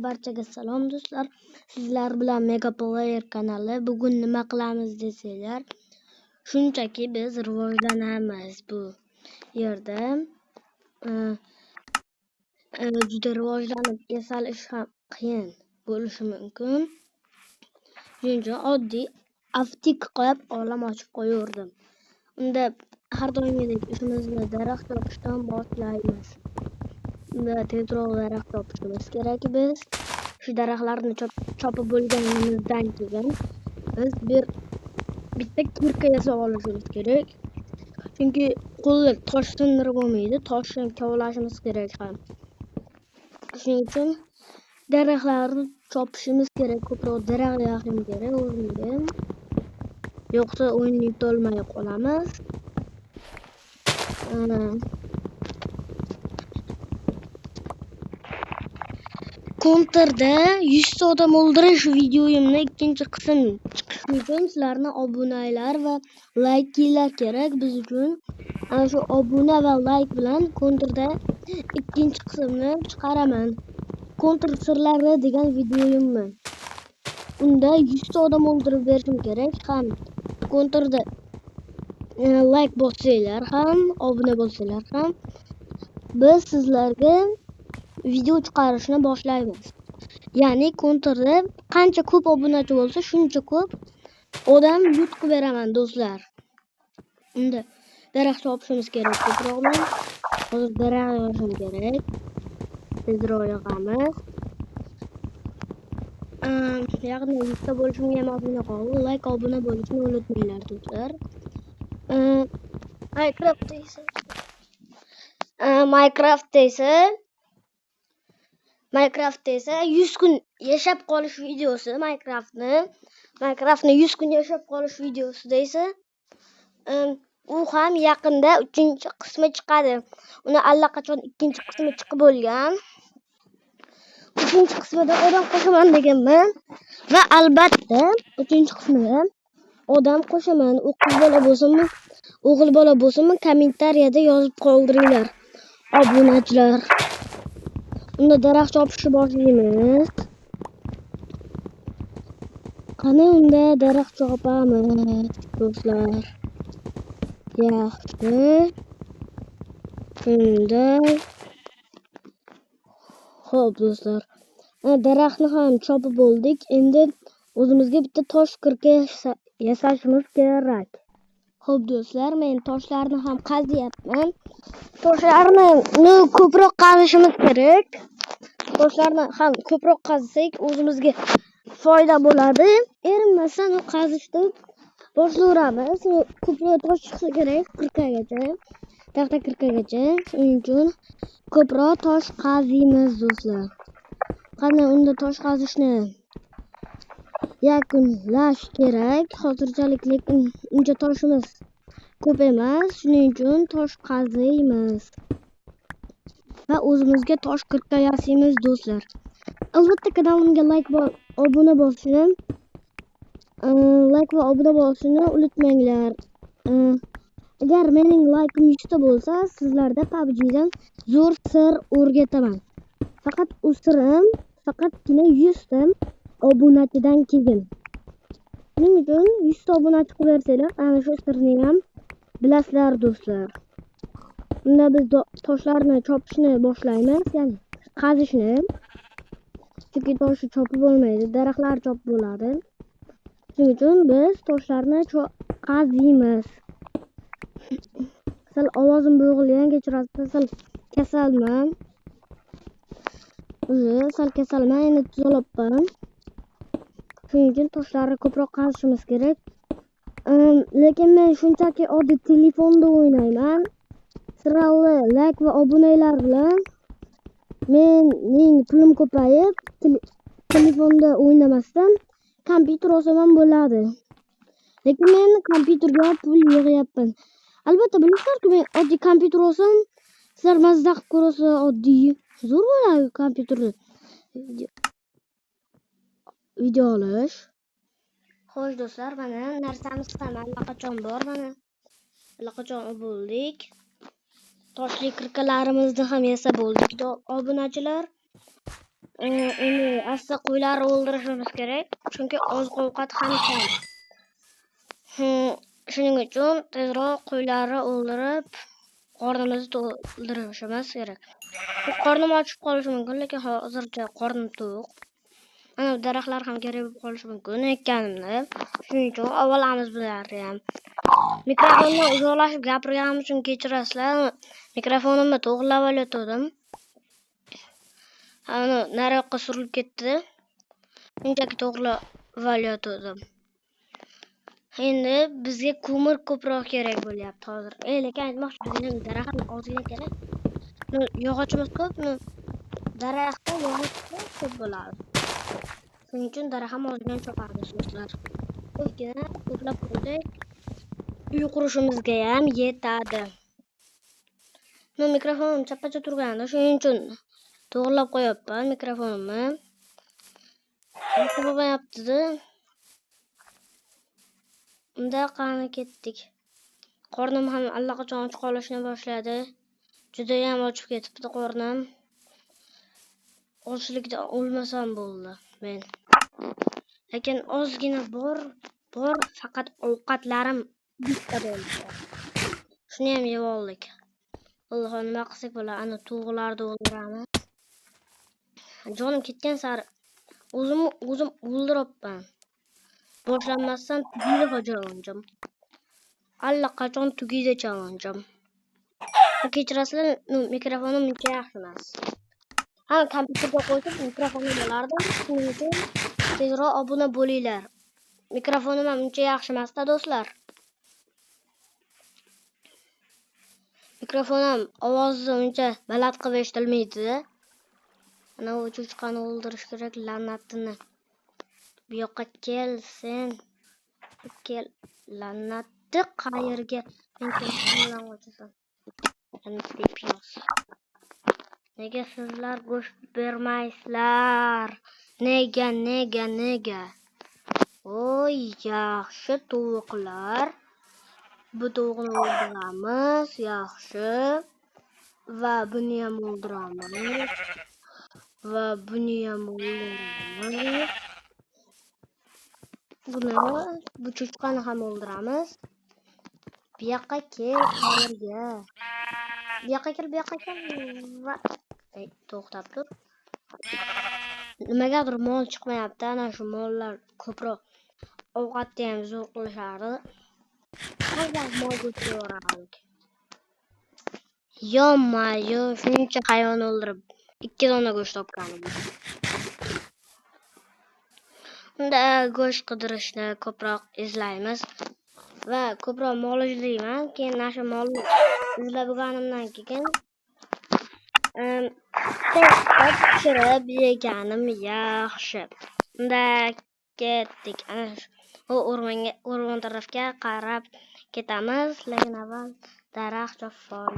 barchaga salom do'stlar. Sizlar bilan Mega Player kanali. Bugun nima qilamiz desanglar, shunchaki biz rivojlanamiz bu yerda. Juda rivojlanib yasalish ham qiyin bo'lishi mumkin. Shuning uchun oddiy avtik qilib olam ochib qo'yardim. Unda har doimgidek ishimizni daraxt chopishdan boshlaymiz. Unda tezroq daraxt topishimiz kerak. Biz shu daraxtlarni chopib bo'lganimizdan keyin biz bitta kirka yasab olishimiz kerak. Chunki qo'lda tosh sindirib bo'lmaydi, toshni kovlashimiz kerak ham. Shuning uchun daraxtlarni chopishimiz kerak. Ko'proq daraxt yaqin kerak o'zimga. Yo'qsa o'yinni yutolmay qolamiz. Counter'da 100 ta odam o'ldirish videoyimni ikkinchi qism chiqishi uchun sizlarni obunalar va layklar kerak biz uchun. Ana shu obuna va layk bilan Counter'da ikkinchi qismni chiqaraman. Counter sirlari degan videoyimni. Unda 100 ta odam o'ldirib berishim kerak. Ham Counter'da like bossanglar ham, obuna bo'lsanglar ham biz sizlarga video chiqarishni boshlaymiz. Ya'ni Counter'da qancha ko'p obunachi bo'lsa, shuncha ko'p odam yut qilib beraman do'stlar. Unda daraxt chopishimiz kerak ko'proqmi? Hozir daraxt yog'ishim kerak. Tezroq yog'amiz. Yaqinda 100 ta bo'lishimga ham obuna qoldi. Like obuna bo'lishni unutmanglar do'stlar. Minecraft esa 100 kun yashab qolish videosi. Minecraftni 100 kun yashab qolish videosi deysa, u ham yaqinda 3-qismi chiqadi. Uni allaqachon 2-qismi chiqib bo'lgan. 3-qismida odam qo'shaman deganman va albatta 3-qismida odam qo'shaman. O'g'il bola bo'lsinmi, kommentariyada yozib qoldiringlar obunachilar. Unda daraxt chopishni boshlaymiz. Qani unda daraxt chopamiz do'stlar. Yaxshi. Shunday. Xo'p do'stlar. Daraxtni ham chopib bo'ldik. Endi o'zimizga bitta tosh kirka yasashimiz kerak. Xo'p do'stlar, men toshlarni ham qazyapman. Toshlarni ko'proq qazishimiz kerak. Toshlarni ham ko'proq qazsak o'zimizga foyda bo'ladi. Erinmasdan qazishni boshlayveramiz. Ko'proq tosh chiqsa kerak 40gacha. Taxta 40gacha. Shuning uchun ko'proq tosh qaziymiz do'stlar. Qani unda tosh qazishni yakunlash kerak. Hozirchalik lekin uncha toshimiz ko'p emas. Shuning uchun tosh qaziymiz. Va o'zimizga tosh kirka yasaymiz do'stlar. Albatta kanalimga like va obuna bosishni unutmanglar. Agar mening like'im 100 ta bo'lsa, sizlarda PUBG'dan zo'r sir o'rgataman. Faqat u sirim faqatgina 100 ta obunachidan keyin. Shuning uchun 100 ta obunachi qilib bersanglar, ana shu sirni ham bilasizlar do'stlar. Unda biz toshlarni chopishni boshlaymiz, ya'ni qazishni. Chunki toshni chopib bo'lmaydi, daraxtlar chopib bo'ladi. Shuning uchun biz toshlarni qaziymiz. Sal ovozim bo'g'ilgan, kechirasiz, sal kasalman. Endi tuzalibman. Shuning uchun toshlarni ko'proq qazishimiz kerak. Lekin men shunchaki oddiy telefonda o'ynayman. Sizlarga like va obunalar bilan mening pulim ko'payib, telefonda o'ynamasdan kompyuter olsam ham bo'ladi. Lekin men kompyuterga pul yig'yapman. Albatta bilasizlar-ku, men oddiy kompyuter olsam, sizlar mazza qilib ko'rasiz, oddiy zo'r bo'ladi kompyuterda video olish. Xo'sh do'stlar, mana narsamiz ham allaqachon bor, mana. Allaqachon bo'ldik. Toshli kirkalarimizni ham yasab bo'ldik obunachilar. endi asta qo'ylarni o'ldirishimiz kerak, chunki oziq-ovqat ham kam. Shuning uchun tezroq qo'ylarni o'ldirib, qornimizni to'ldirishimiz kerak. Qornim ochib qolishi mumkin, lekin hozircha qornim to'q. Ana daraxtlar ham kerak bo'lib qolishi mumkin ekanimni. Shuning uchun olamiz bularni ham. Mikrofondan uzoqlashib gapirganim uchun kechirasizlar. Mikrofonimni to'g'rilab olayotgandim. Ana nariyoqqa surilib ketdi. Shunchaki to'g'rilab olayotgandim. Endi bizga ko'mir ko'proq kerak bo'lyapti hozir. Lekin aytmoqchi bizga daraxt ozgina kerak. Yog'ochimiz ko'p, daraxtda yog'och ko'p bo'ladi. Shuning uchun daraxt ham ozgina chopamiz do'stlar. Ozgina to'plab qo'ydik. Uy qurishimizga ham yetadi. Mikrofonim chappacha turganda, shuning uchun to'g'rilab qo'yapman mikrofonimni. Nima bo'lyapti-da? Unda qani ketdik. Qornim ham allaqachon och qolishni boshladi. Juda ham ochib ketibdi qornim. Ochlikdan o'lmasam bo'ldi men. Lekin ozgina bor, faqat ovqatlarim bitta bo'ldi. Shuni ham yeb oldik. Alloh nima qilsak bo'ladi, ana to'g'larni o'ldiramiz. Jonim ketgan sari o'zim o'ldiribman. Boshlanmasdan tugaydi challenge'im. Allaqachon tugaydi challenge'im. Kechirasizlar, mikrofonim uncha yaxshi emas. Kompyuterga qo'yib mikrofonim bo'lardi. Shuning uchun tezroq obuna bo'linglar. Mikrofonim ham uncha yaxshi emas-da do'stlar. Mikrofonim ovozi uncha baland qilib eshitilmaydi. Ana u cho'chqani o'ldirish kerak, la'natini. Bu yoqqa kel sen. Kel, la'natni qayerga? Men bilan qo'chasan. Nega sizlar go'sht bermaysizlar? Nega? Oy, yaxshi tovuqlar. Bu tovuqni o'ldiramiz, yaxshi. Va buni ham o'ldiramiz. Va buni ham o'ldiramiz. Bu cho'chqani ham o'ldiramiz. Bu yoqqa kel, qayerga? Bu yoqqa kel. To'xtab tur. Nimagadir mol chiqmayapti. Ana shu mollar ko'proq ovqatni ham zo'r qilishardi. Qanday mol go'shtiyorardik. Yo, shuncha hayvon o'ldirib 2 dona go'sht topganim. Unda go'sht qidirishni ko'proq izlaymiz va ko'proq mol izlayman. Keyin nasha molni izlab bo'lganimdan keyin pishirib yeganim yaxshi. Unda ketdik. Ana shu o'rmon tarafga qarab ketamiz. Lekin avval daraxt chopib